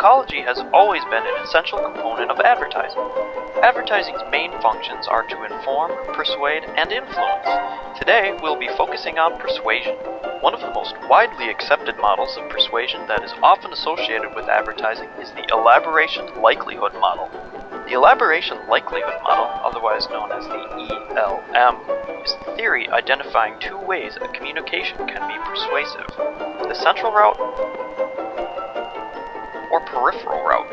Psychology has always been an essential component of advertising. Advertising's main functions are to inform, persuade, and influence. Today, we'll be focusing on persuasion. One of the most widely accepted models of persuasion that is often associated with advertising is the elaboration likelihood model. The elaboration likelihood model, otherwise known as the ELM, is the theory identifying two ways a communication can be persuasive: the central route or peripheral route.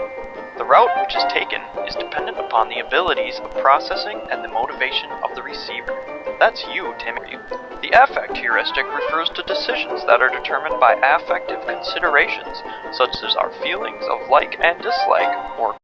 The route which is taken is dependent upon the abilities of processing and the motivation of the receiver. That's you, Timmy. The affect heuristic refers to decisions that are determined by affective considerations, such as our feelings of like and dislike, or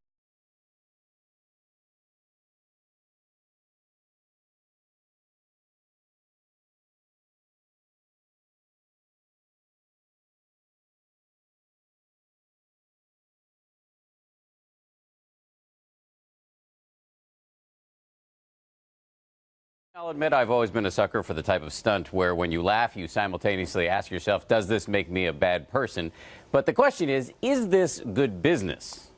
I'll admit I've always been a sucker for the type of stunt where when you laugh, you simultaneously ask yourself, does this make me a bad person? But the question is this good business?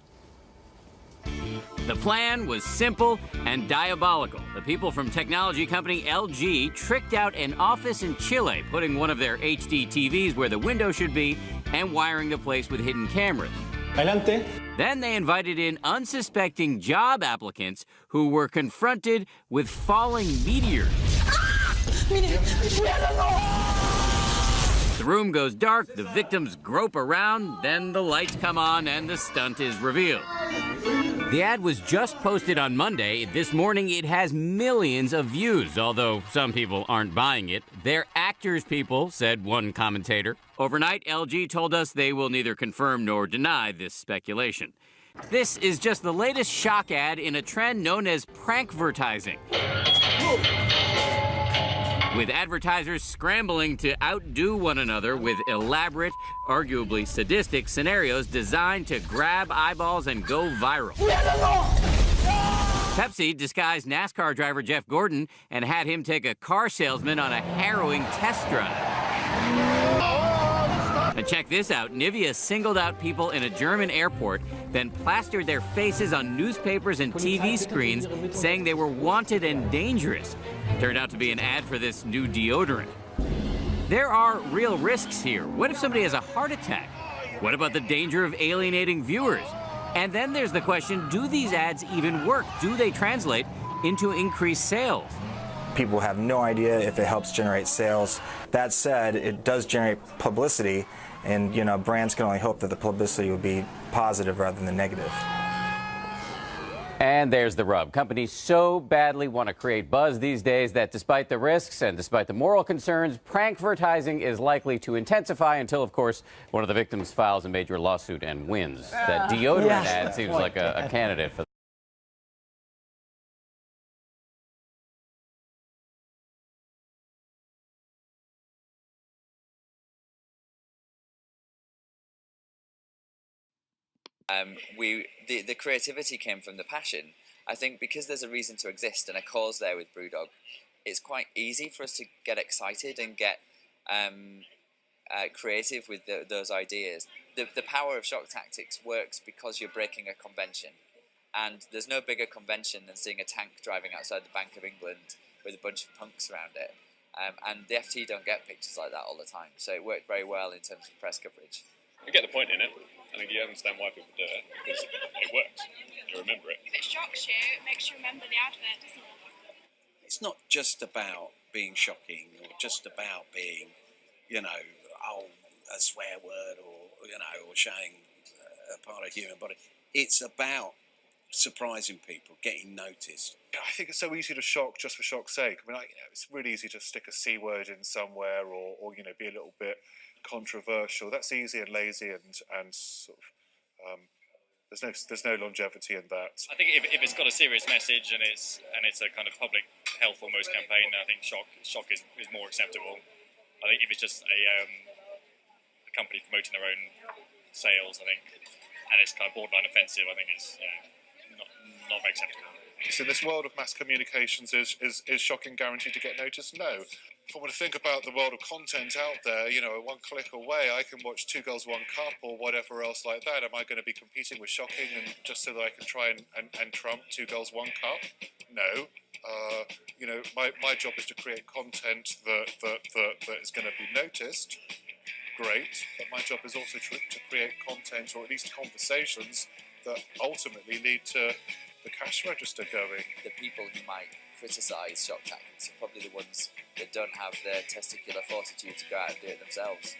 The plan was simple and diabolical. The people from technology company LG tricked out an office in Chile, putting one of their HD TVs where the window should be and wiring the place with hidden cameras. Adelante. Then they invited in unsuspecting job applicants who were confronted with falling meteors. The room goes dark, the victims grope around, then the lights come on and the stunt is revealed. The ad was just posted on Monday. This morning it has millions of views, although some people aren't buying it. They're actors, people, said one commentator. Overnight, LG told us they will neither confirm nor deny this speculation. This is just the latest shock ad in a trend known as prankvertising, with advertisers scrambling to outdo one another with elaborate, arguably sadistic scenarios designed to grab eyeballs and go viral. Pepsi disguised NASCAR driver Jeff Gordon and had him take a car salesman on a harrowing test drive. And check this out, Nivea singled out people in a German airport, then plastered their faces on newspapers and TV screens, saying they were wanted and dangerous. Turned out to be an ad for this new deodorant. There are real risks here. What if somebody has a heart attack? What about the danger of alienating viewers? And then there's the question, do these ads even work? Do they translate into increased sales? People have no idea if it helps generate sales. That said, it does generate publicity, and brands can only hope that the publicity would be positive rather than negative. And there's the rub. Companies so badly want to create buzz these days that despite the risks and despite the moral concerns, prankvertising is likely to intensify until, of course, one of the victims files a major lawsuit and wins. That deodorant ad seems like a candidate for The creativity came from the passion. I think because there's a reason to exist and a cause there with Brewdog, it's quite easy for us to get excited and get creative with those ideas. The power of shock tactics works because you're breaking a convention, and there's no bigger convention than seeing a tank driving outside the Bank of England with a bunch of punks around it. And the FT don't get pictures like that all the time, so it worked very well in terms of press coverage. You get the point in it. I think you understand why people do it, because it works. You remember it. If it shocks you, it makes you remember the advert, doesn't it? It's not just about being shocking or just about being, a swear word or showing a part of human body. It's about surprising people, getting noticed. I think it's so easy to shock just for shock's sake. I mean, it's really easy to stick a C word in somewhere or be a little bit controversial. That's easy and lazy and sort of there's no longevity in that. I think if it's got a serious message and it's a kind of public health almost campaign, I think shock is more acceptable. I think if it's just a company promoting their own sales, I think, and it's kind of borderline offensive, I think it's not very acceptable. So in this world of mass communications, is shocking guaranteed to get noticed? No. if I want to think about the world of content out there, you know, one click away, I can watch Two Girls, One Cup or whatever else like that. Am I going to be competing with Shocking and just so that I can try and trump Two Girls, One Cup? No. You know, my job is to create content that is going to be noticed. Great. But my job is also to create content, or at least conversations, that ultimately lead to the cash register going. The people who might criticise shock tactics are probably the ones that don't have the testicular fortitude to go out and do it themselves.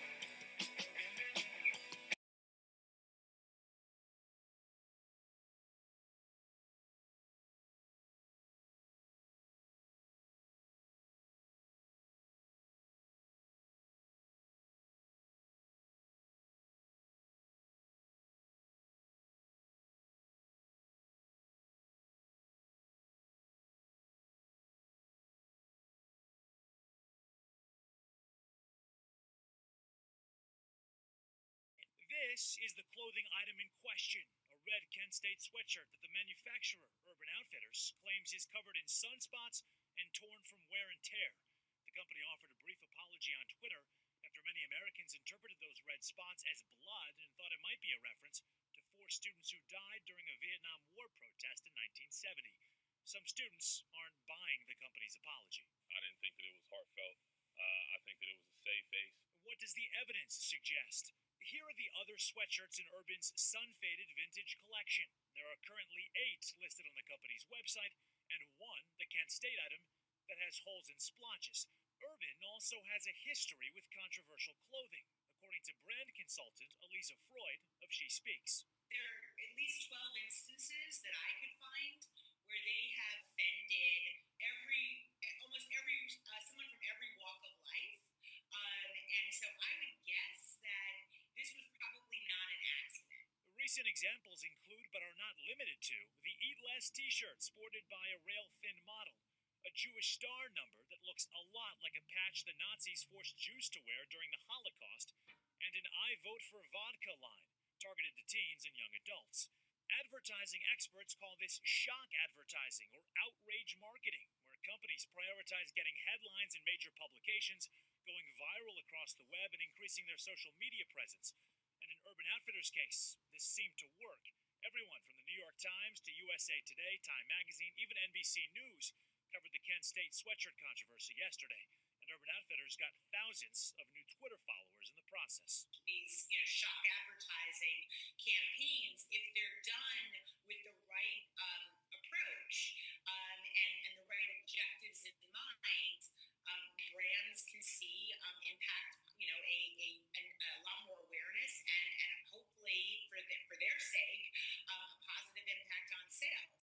This is the clothing item in question, a red Kent State sweatshirt that the manufacturer, Urban Outfitters, claims is covered in sunspots and torn from wear and tear. The company offered a brief apology on Twitter after many Americans interpreted those red spots as blood and thought it might be a reference to 4 students who died during a Vietnam War protest in 1970. Some students aren't buying the company's apology. I didn't think that it was heartfelt. I think that it was a save face. What does the evidence suggest? Here are the other sweatshirts in Urban's sun-faded vintage collection. There are currently 8 listed on the company's website, and 1, the Kent State item, that has holes and splotches. Urban also has a history with controversial clothing, according to brand consultant Elisa Freud of She Speaks. There are at least 12 instances that I could find where they have offended almost every someone from every walk of life. And so I would guess that this was probably not an accident. Recent examples include, but are not limited to, the Eat Less t-shirt sported by a rail-thin model, a Jewish star number that looks a lot like a patch the Nazis forced Jews to wear during the Holocaust, and an I Vote for Vodka line, targeted to teens and young adults. Advertising experts call this shock advertising or outrage marketing, where companies prioritize getting headlines in major publications, going viral across the web, and increasing their social media presence. And in Urban Outfitters' case, this seemed to work. Everyone from the New York Times to USA Today, Time Magazine, even NBC News covered the Kent State sweatshirt controversy yesterday. And Urban Outfitters got thousands of new Twitter followers in the process. These, shock advertising campaigns, if they're done with the right approach and the right objectives in mind, brands can see impact, a lot more awareness and hopefully for their sake, a positive impact on sales.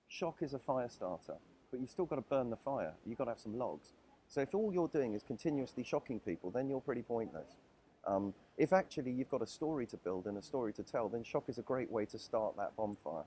Shock is a fire starter, but you've still got to burn the fire. You've got to have some logs. So if all you're doing is continuously shocking people, then you're pretty pointless. If actually you've got a story to build and a story to tell, then shock is a great way to start that bonfire.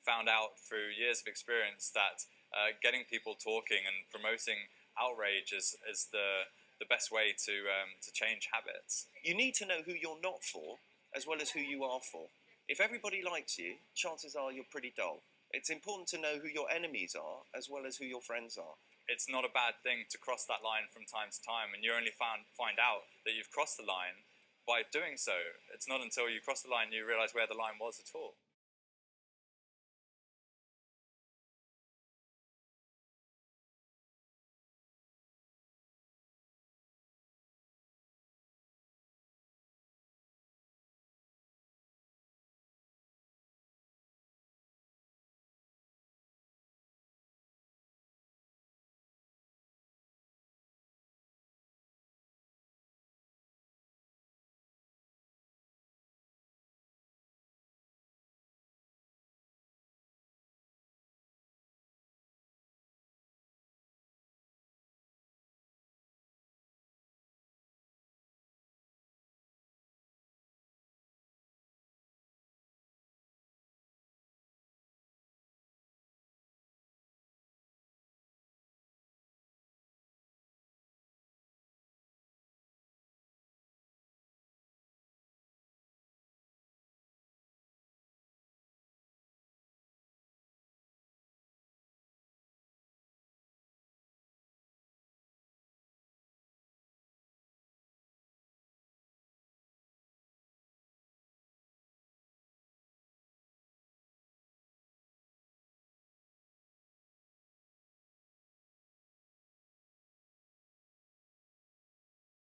found out through years of experience that getting people talking and promoting outrage is the best way to change habits. You need to know who you're not for as well as who you are for. If everybody likes you, chances are you're pretty dull. It's important to know who your enemies are as well as who your friends are. It's not a bad thing to cross that line from time to time, and you only find out that you've crossed the line by doing so. It's not until you cross the line you realise where the line was at all.